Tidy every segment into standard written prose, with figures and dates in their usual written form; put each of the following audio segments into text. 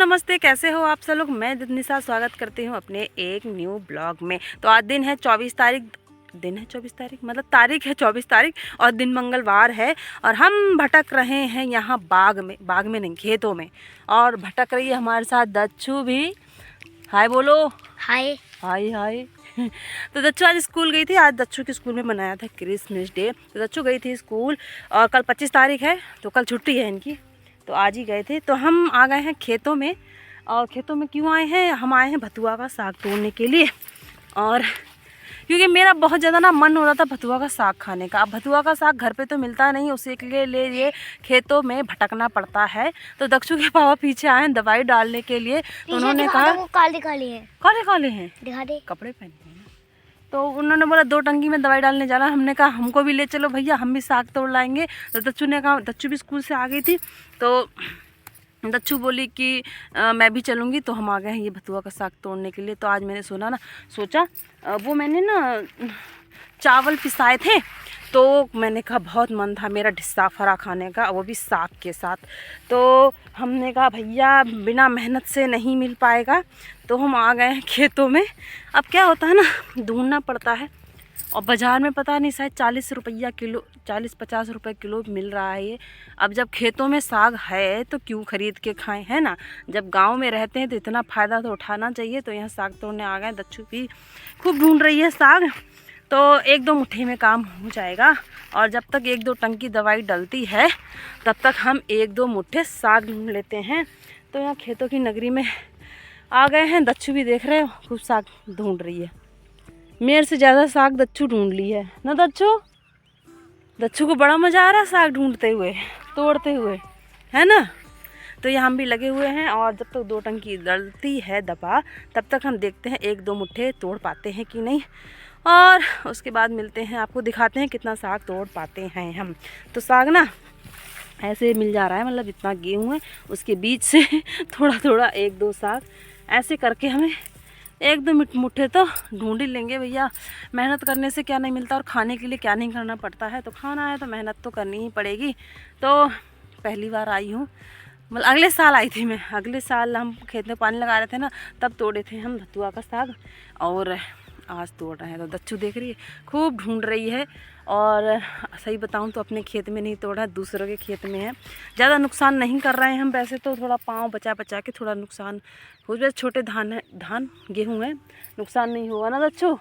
नमस्ते, कैसे हो आप सब लोग। मैं निशा स्वागत करती हूँ अपने एक न्यू ब्लॉग में। तो आज दिन है 24 तारीख, मतलब तारीख है 24 तारीख और दिन मंगलवार है। और हम भटक रहे हैं यहाँ बाग में नहीं, खेतों में। और भटक रही है हमारे साथ दच्चू भी। हाय बोलो। हाय हाय हाय। तो दच्चू आज स्कूल गई थी। आज दच्चू के स्कूल में मनाया था क्रिसमस डे। तो दच्चू गई थी स्कूल और कल 25 तारीख है तो कल छुट्टी है इनकी, तो आज ही गए थे। तो हम आ गए हैं खेतों में। और खेतों में क्यों आए हैं, हम आए हैं भथुआ का साग तोड़ने के लिए। और क्योंकि मेरा बहुत ज़्यादा ना मन हो रहा था भथुआ का साग खाने का। अब भथुआ का साग घर पे तो मिलता नहीं, उसी के लिए ये खेतों में भटकना पड़ता है। तो दक्षु के पापा पीछे आए हैं दवाई डालने के लिए। तो उन्होंने कहा काले काले हैं, काले काले हैं, दिखा दे कपड़े पहने हैं। तो उन्होंने बोला 2 टंकी में दवाई डालने जाना। हमने कहा हमको भी ले चलो भैया, हम भी साग तोड़ लाएंगे। तो दच्चू ने कहा, दच्चू भी स्कूल से आ गई थी तो दच्चू बोली कि मैं भी चलूँगी। तो हम आ गए हैं ये भथुआ का साग तोड़ने के लिए। तो आज मैंने सोचा वो मैंने ना चावल पिसाए थे। तो मैंने कहा बहुत मन था मेरा ढिस्सा फरा खाने का, वो भी साग के साथ। तो हमने कहा भैया बिना मेहनत से नहीं मिल पाएगा। तो हम आ गए हैं खेतों में। अब क्या होता है ना, ढूंढना पड़ता है। और बाज़ार में पता नहीं शायद 40 रुपया किलो, 40-50 रुपये किलो मिल रहा है ये। अब जब खेतों में साग है तो क्यों ख़रीद के खाएं, है ना। जब गांव में रहते हैं तो इतना फ़ायदा तो उठाना चाहिए। तो यहाँ साग तोड़ने आ गए। दच्चू भी खूब ढूंढ रही है साग। तो 1-2 मुट्ठी में काम हो जाएगा। और जब तक 1-2 टंकी दवाई डलती है तब तक हम 1-2 मुट्ठे साग ढूंढ लेते हैं। तो यहाँ खेतों की नगरी में आ गए हैं। दच्चू भी देख रहे हो खूब साग ढूंढ रही है। मेरे से ज़्यादा साग दच्चू ढूंढ ली है ना। दच्चू को बड़ा मज़ा आ रहा है साग ढूंढते हुए, तोड़ते हुए, है ना। तो यहाँ हम भी लगे हुए हैं। और जब तक 2 टंकी डलती है दबा तब तक हम देखते हैं 1-2 मुट्ठे तोड़ पाते हैं कि नहीं। और उसके बाद मिलते हैं, आपको दिखाते हैं कितना साग तोड़ पाते हैं हम। तो साग ना ऐसे मिल जा रहा है, मतलब जितना गेहूँ है उसके बीच से थोड़ा थोड़ा 1-2 साग ऐसे करके हमें 1-2 मुट्ठे तो ढूंढ ही लेंगे भैया। मेहनत करने से क्या नहीं मिलता और खाने के लिए क्या नहीं करना पड़ता है। तो खाना है तो मेहनत तो करनी ही पड़ेगी। तो पहली बार आई हूँ, मतलब अगले साल आई थी मैं। अगले साल हम खेत में पानी लगा रहे थे ना, तब तोड़े थे हम भथुआ का साग। और आज तोड़ रहे हैं। तो दच्चू देख रही है खूब ढूंढ रही है। और सही बताऊं तो अपने खेत में नहीं तोड़ा, दूसरों के खेत में है। ज़्यादा नुकसान नहीं कर रहे हैं हम, वैसे तो थोड़ा पाँव बचा बचा के थोड़ा नुकसान हो जाए। छोटे धान गेहूँ है, नुकसान नहीं होगा ना दच्चू।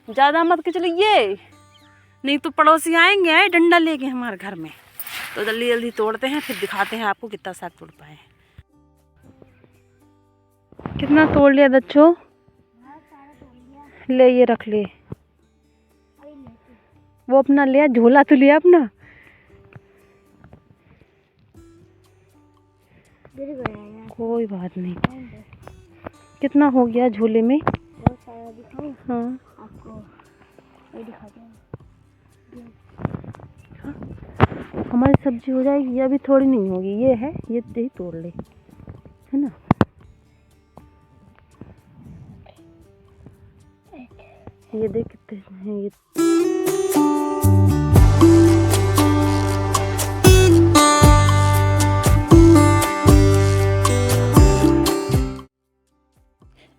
ज़्यादा मत के चलिए, नहीं तो पड़ोसी आएंगे डंडा लेके हमारे घर में। तो जल्दी जल्दी तोड़ते हैं, फिर दिखाते हैं आपको कितना साग तोड़ पाए। कितना तोड़ लिया दच्चू? ले ये रख ले, वो अपना लिया, झोला तो लिया अपना। कोई बात नहीं, कितना हो गया झोले में? बहुत सारा दिखाऊं? हाँ आपको ये दिखाते हैं। हाँ? हमारी सब्जी हो जाएगी, ये अभी थोड़ी नहीं होगी। ये है, ये यही तोड़ ले, है ना। ये देख कितने हैं ये।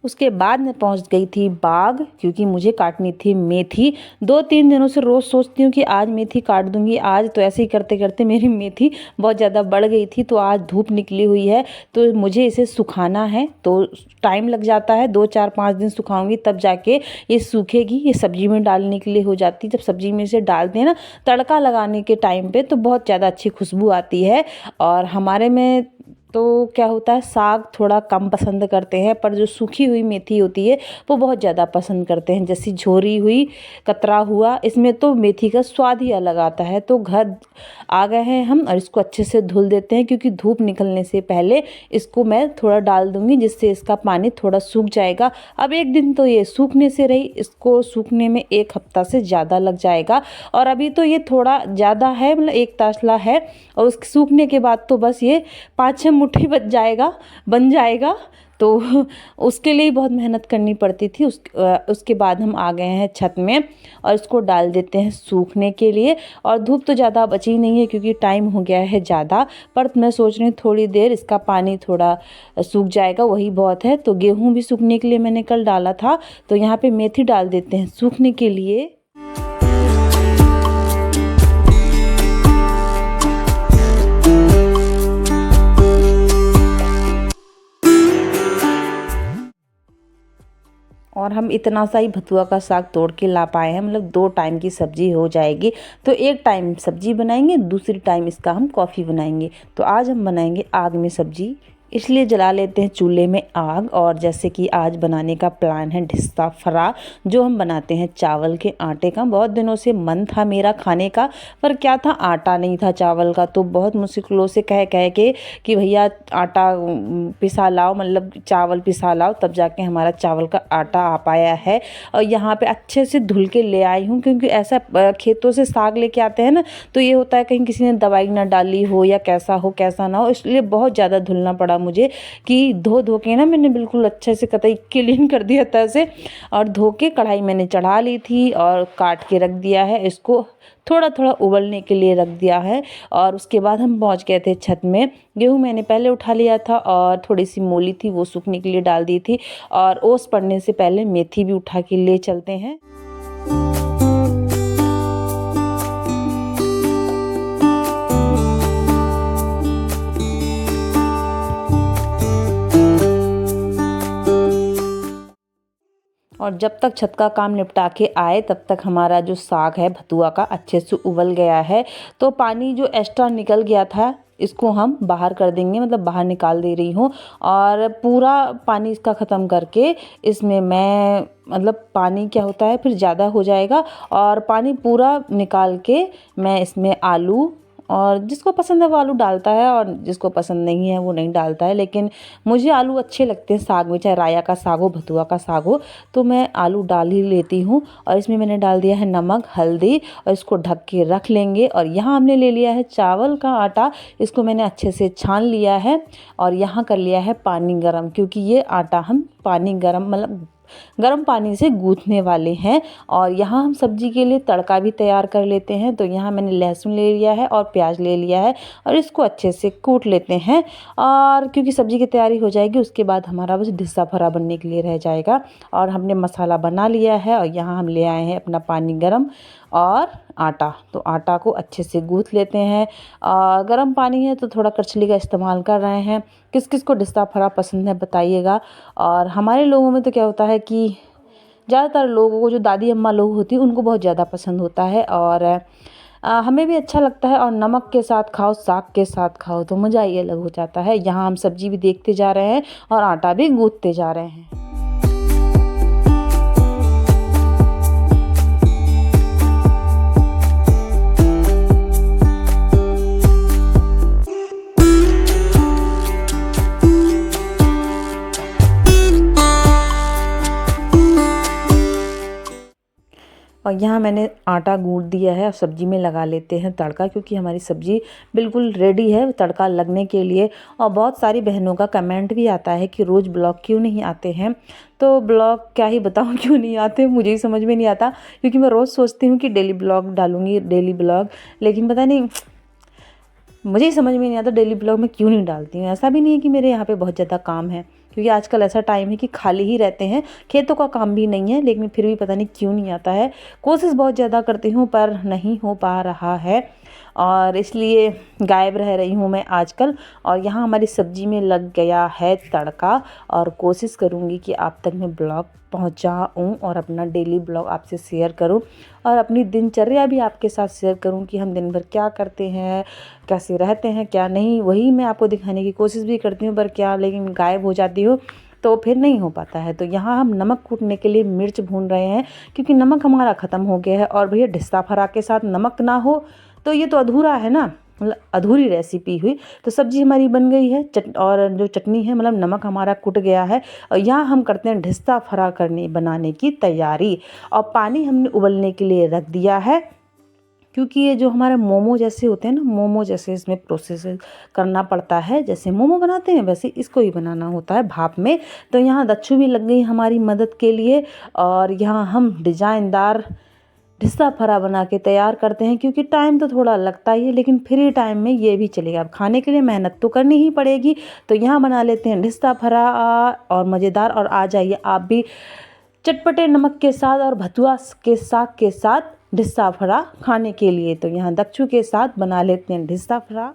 उसके बाद मैं पहुंच गई थी बाग, क्योंकि मुझे काटनी थी मेथी। 2-3 दिनों से रोज़ सोचती हूँ कि आज मेथी काट दूंगी। आज तो ऐसे ही करते करते मेरी मेथी बहुत ज़्यादा बढ़ गई थी। तो आज धूप निकली हुई है तो मुझे इसे सुखाना है, तो टाइम लग जाता है। 2-4-5 दिन सुखाऊंगी तब जाके ये सूखेगी। ये सब्जी में डालने के लिए हो जाती है। जब सब्जी में इसे डालते हैं ना तड़का लगाने के टाइम पे, तो बहुत ज़्यादा अच्छी खुशबू आती है। और हमारे में तो क्या होता है, साग थोड़ा कम पसंद करते हैं, पर जो सूखी हुई मेथी होती है वो बहुत ज़्यादा पसंद करते हैं। जैसी झोरी हुई, कतरा हुआ, इसमें तो मेथी का स्वाद ही अलग आता है। तो घर आ गए हैं हम और इसको अच्छे से धुल देते हैं, क्योंकि धूप निकलने से पहले इसको मैं थोड़ा डाल दूँगी, जिससे इसका पानी थोड़ा सूख जाएगा। अब 1 दिन तो ये सूखने से रही, इसको सूखने में 1 हफ्ता से ज़्यादा लग जाएगा। और अभी तो ये थोड़ा ज़्यादा है, मतलब 1 तासला है। और उसके सूखने के बाद तो बस ये 5-6 मुट्ठी बन जाएगा। तो उसके लिए बहुत मेहनत करनी पड़ती थी। उसके बाद हम आ गए हैं छत में और इसको डाल देते हैं सूखने के लिए। और धूप तो ज़्यादा बची नहीं है क्योंकि टाइम हो गया है ज़्यादा, पर मैं सोच रही हूँ थोड़ी देर इसका पानी थोड़ा सूख जाएगा वही बहुत है। तो गेहूँ भी सूखने के लिए मैंने कल डाला था, तो यहाँ पे मेथी डाल देते हैं सूखने के लिए। और हम इतना सा ही भथुआ का साग तोड़ के ला पाए हैं, मतलब 2 टाइम की सब्जी हो जाएगी। तो एक टाइम सब्जी बनाएंगे, दूसरी टाइम इसका हम कॉफ़ी बनाएंगे। तो आज हम बनाएंगे आग में सब्जी, इसलिए जला लेते हैं चूल्हे में आग। और जैसे कि आज बनाने का प्लान है ढिस्ता फरा, जो हम बनाते हैं चावल के आटे का। बहुत दिनों से मन था मेरा खाने का, पर क्या था, आटा नहीं था चावल का। तो बहुत मुश्किलों से कह कह के कि भैया आटा पिसा लाओ, मतलब चावल पिसा लाओ, तब जाके हमारा चावल का आटा आ पाया है। और यहाँ पे अच्छे से धुल के ले आई हूँ, क्योंकि ऐसा खेतों से साग लेके आते हैं ना, तो ये होता है कहीं किसी ने दवाई ना डाली हो या कैसा हो कैसा ना हो, इसलिए बहुत ज़्यादा धुलना पड़ा मुझे कि धो धो के ना मैंने बिल्कुल अच्छे से कतई क्लीन कर दिया था इसे। और धो के कढ़ाई मैंने चढ़ा ली थी और काट के रख दिया है, इसको थोड़ा थोड़ा उबलने के लिए रख दिया है। और उसके बाद हम पहुंच गए थे छत में। गेहूं मैंने पहले उठा लिया था और थोड़ी सी मूली थी वो सूखने के लिए डाल दी थी। और ओस पड़ने से पहले मेथी भी उठा के ले चलते हैं। और जब तक छत का काम निपटा के आए तब तक हमारा जो साग है भथुआ का अच्छे से उबल गया है। तो पानी जो एक्स्ट्रा निकल गया था इसको हम बाहर कर देंगे, मतलब बाहर निकाल दे रही हूँ। और पूरा पानी इसका ख़त्म करके इसमें मैं, मतलब पानी क्या होता है फिर ज़्यादा हो जाएगा, और पानी पूरा निकाल के मैं इसमें आलू, और जिसको पसंद है वो आलू डालता है और जिसको पसंद नहीं है वो नहीं डालता है। लेकिन मुझे आलू अच्छे लगते हैं साग में, चाहे राया का साग हो भथुआ का साग हो, तो मैं आलू डाल ही लेती हूँ। और इसमें मैंने डाल दिया है नमक हल्दी और इसको ढक के रख लेंगे। और यहाँ हमने ले लिया है चावल का आटा, इसको मैंने अच्छे से छान लिया है। और यहाँ कर लिया है पानी गर्म, क्योंकि ये आटा हम पानी गर्म, मतलब गर्म पानी से गूँथने वाले हैं। और यहाँ हम सब्जी के लिए तड़का भी तैयार कर लेते हैं। तो यहाँ मैंने लहसुन ले लिया है और प्याज ले लिया है और इसको अच्छे से कूट लेते हैं। और क्योंकि सब्जी की तैयारी हो जाएगी उसके बाद हमारा बस ढिस्सा फरा बनने के लिए रह जाएगा। और हमने मसाला बना लिया है और यहाँ हम ले आए हैं अपना पानी गरम और आटा। तो आटा को अच्छे से गूँथ लेते हैं। गर्म पानी है तो थोड़ा करछली का इस्तेमाल कर रहे हैं। किस किस को ढिस्सा फरा पसंद है बताइएगा। और हमारे लोगों में तो क्या होता है कि ज़्यादातर लोगों को, जो दादी अम्मा लोग होती हैं, उनको बहुत ज़्यादा पसंद होता है। और हमें भी अच्छा लगता है। और नमक के साथ खाओ, साग के साथ खाओ, तो मज़ा ही अलग हो जाता है। यहाँ हम सब्जी भी देखते जा रहे हैं और आटा भी गूँथते जा रहे हैं। और यहाँ मैंने आटा गूँथ दिया है और सब्ज़ी में लगा लेते हैं तड़का, क्योंकि हमारी सब्ज़ी बिल्कुल रेडी है तड़का लगने के लिए। और बहुत सारी बहनों का कमेंट भी आता है कि रोज़ ब्लॉग क्यों नहीं आते हैं। तो ब्लॉग क्या ही बताऊँ क्यों नहीं आते, मुझे ही समझ में नहीं आता। क्योंकि मैं रोज़ सोचती हूँ कि डेली ब्लॉग डालूँगी, डेली ब्लॉग, लेकिन पता नहीं मुझे ही समझ में नहीं आता डेली ब्लॉग में क्यों नहीं डालती हूँ। ऐसा भी नहीं है कि मेरे यहाँ पे बहुत ज़्यादा काम है, क्योंकि आजकल ऐसा टाइम है कि खाली ही रहते हैं, खेतों का काम भी नहीं है, लेकिन फिर भी पता नहीं क्यों नहीं आता है। कोशिश बहुत ज़्यादा करती हूँ पर नहीं हो पा रहा है, और इसलिए गायब रह रही हूँ मैं आजकल। और यहाँ हमारी सब्ज़ी में लग गया है तड़का, और कोशिश करूँगी कि आप तक मैं ब्लॉग पहुँचाऊँ और अपना डेली ब्लॉग आपसे शेयर करूँ और अपनी दिनचर्या भी आपके साथ शेयर करूँ कि हम दिन भर क्या करते हैं, कैसे रहते हैं, क्या नहीं। वही मैं आपको दिखाने की कोशिश भी करती हूँ, पर क्या, लेकिन गायब हो जाती हूँ तो फिर नहीं हो पाता है। तो यहाँ हम नमक कूटने के लिए मिर्च भून रहे हैं, क्योंकि नमक हमारा ख़त्म हो गया है। और भैया ढिस्सा फरा के साथ नमक ना हो तो ये तो अधूरा है ना, मतलब अधूरी रेसिपी हुई। तो सब्ज़ी हमारी बन गई है, और जो चटनी है, मतलब नमक हमारा कुट गया है। और यहाँ हम करते हैं ढिस्सा फरा बनाने की तैयारी। और पानी हमने उबलने के लिए रख दिया है, क्योंकि ये जो हमारे मोमो जैसे होते हैं ना, मोमो जैसे इसमें प्रोसेस करना पड़ता है। जैसे मोमो बनाते हैं वैसे इसको ही बनाना होता है भाप में। तो यहाँ दच्चू भी लग गई हमारी मदद के लिए, और यहाँ हम डिज़ाइनदार ढिस्सा फरा बना के तैयार करते हैं, क्योंकि टाइम तो थोड़ा लगता ही है लेकिन फ्री टाइम में ये भी चलेगा। अब खाने के लिए मेहनत तो करनी ही पड़ेगी, तो यहाँ बना लेते हैं ढिस्सा फरा और मज़ेदार। और आ जाइए आप भी चटपटे नमक के साथ और भतुआ के साग के साथ ढिस्सा फरा खाने के लिए। तो यहाँ दच्चू के साथ बना लेते हैं ढिस्सा फरा।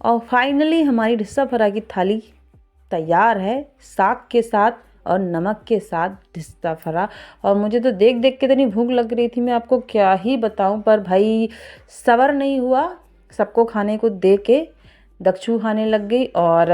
और फाइनली हमारी ढिस्सा फरा की थाली तैयार है, साग के साथ और नमक के साथ ढिस्सा फरा। और मुझे तो देख देख के इतनी भूख लग रही थी, मैं आपको क्या ही बताऊं, पर भाई सब्र नहीं हुआ। सबको खाने को दे के दच्चू खाने लग गई और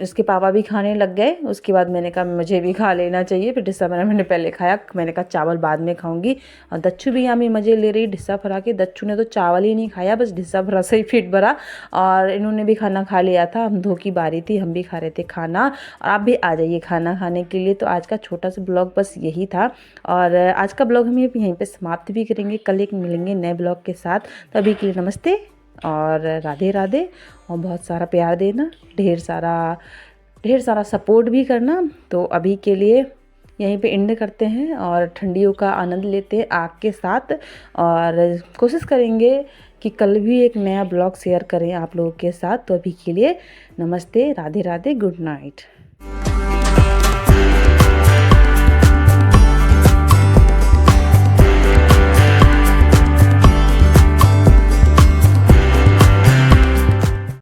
इसके पापा भी खाने लग गए। उसके बाद मैंने कहा मुझे भी खा लेना चाहिए। फिर ढिस्सा फरा मैंने पहले खाया, मैंने कहा चावल बाद में खाऊंगी। और दच्चू भी यहाँ भी मज़े ले रही ढिस्सा फरा के। दच्चू ने तो चावल ही नहीं खाया, बस ढिस्सा फरा से ही पेट भरा। और इन्होंने भी खाना खा लिया था, हम दो की बारी थी, हम भी खा रहे थे खाना। और आप भी आ जाइए खाना खाने के लिए। तो आज का छोटा सा ब्लॉग बस यही था, और आज का ब्लॉग हम यहीं पर समाप्त भी करेंगे। कल एक मिलेंगे नए ब्लॉग के साथ। तभी के लिए नमस्ते और राधे राधे। और बहुत सारा प्यार देना, ढेर सारा सपोर्ट भी करना। तो अभी के लिए यहीं पे एंड करते हैं और ठंडियों का आनंद लेते हैं आग के साथ। और कोशिश करेंगे कि कल भी एक नया ब्लॉग शेयर करें आप लोगों के साथ। तो अभी के लिए नमस्ते, राधे राधे, गुड नाइट।